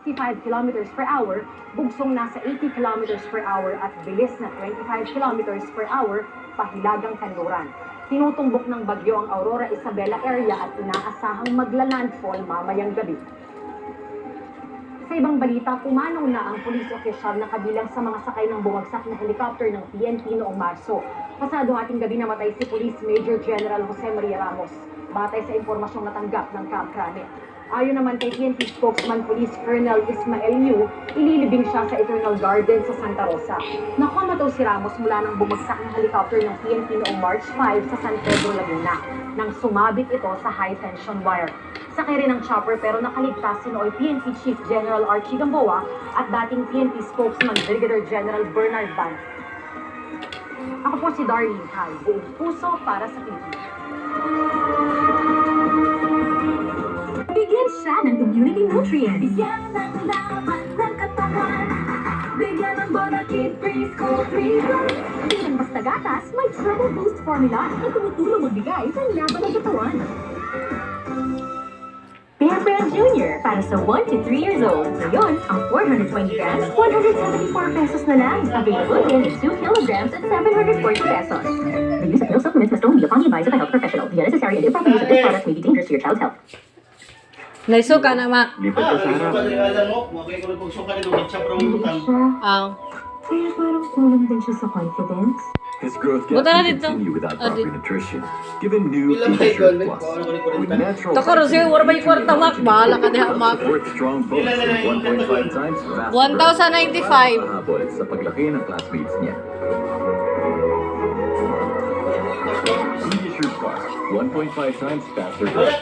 65 kilometers per hour, bugsong nasa 80 kilometers per hour at bilis na 25 kilometers per hour pahilagang kanluran. Tinutumbok ng bagyo ang Aurora Isabela area at inaasahang magla-landfall mamayang gabi. Sa ibang balita, pumanaw na ang pulis opisyal na kabilang sa mga sakay ng bumagsak na helicopter ng PNP noong Marso. Pasado ating gabi namatay si Police Major General Jose Maria Ramos, batay sa impormasyong natanggap ng Camp Crame. Ayon naman kay PNP spokesman Police Colonel Ismael Yu, ililibing siya sa Eternal Garden sa Santa Rosa. Nakomataw si Ramos mula nang bumagsak ng helicopter ng PNP noong March 5 sa San Pedro, Laguna, nang sumabit ito sa high-tension wire. Sakay rin ng chopper pero nakaligtas si nooy PNP Chief General Archie Gamboa at dating PNP spokesman Brigadier General Bernard Ban. Ako po si Darlene Kai, buong puso para sa Pilipinas. Bigyan siya ng community nutrients. Bigyan ng laman ng katawan. Bigyan ng Bonakid Preschool 3. Hindi lang basta gatas, may Turbo Boost formula na tumutulong magbigay ng laban ng katawan. Bear Brand Jr. para sa 1 to 3 years old. Ngayon, ang 420 grams, 174 pesos na lang. Available in 2 kilograms at 740 pesos. The use of milk supplements must only be upon the advice of a health professional. The unnecessary and improper use of this product may be dangerous to your child's health. Naiso ka na, Mak. Lipat ka sa harap. Kaya parang kulang din siya sa confidence. His growth Buta gap na can dito. continue without proper Dito. nutrition. Give him new Pediasure Plus. With natural Takaro siya, wala ba yung kwarta, Mak? Bahala ka diha, Mak. Support strong bones and 1.5 times faster. 1,095. Mahabol sa paglaki ng classmates niya. Pediasure Plus. 1.5 times faster growth.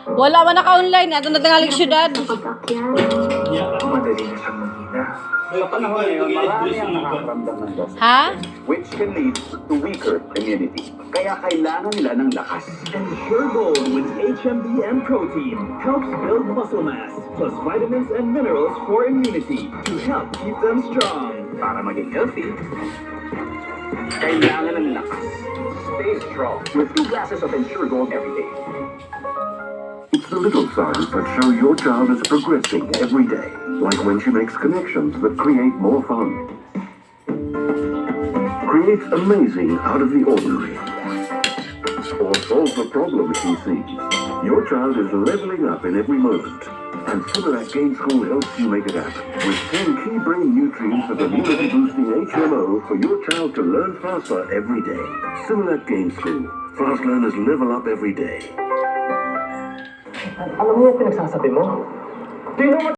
Wala man naka-online. Ato na tingaling syudad. Madali na siyang manghina. Sa panahon ngayon, marami ang nakakaramdam ng loss, Ha? which can lead to weaker immunity. Kaya kailangan nila ng lakas. And verrgood with HMBM protein helps build muscle mass, plus vitamins and minerals for immunity to help keep them strong. Para maging healthy, kailangan ng lakas. Stay strong with 2 glasses of verrgood every day. It's the little signs that show your child is progressing every day, like when she makes connections that create more fun. Creates amazing out of the ordinary. Or solves the problem she sees. Your child is leveling up in every moment. And Similac Gain School helps you make it happen. With 10 key brain nutrients of immunity-boosting HMO for your child to learn faster every day. Similac Gain School. Fast learners level up every day. Alam mo yung pinagsasabi mo? Do you know what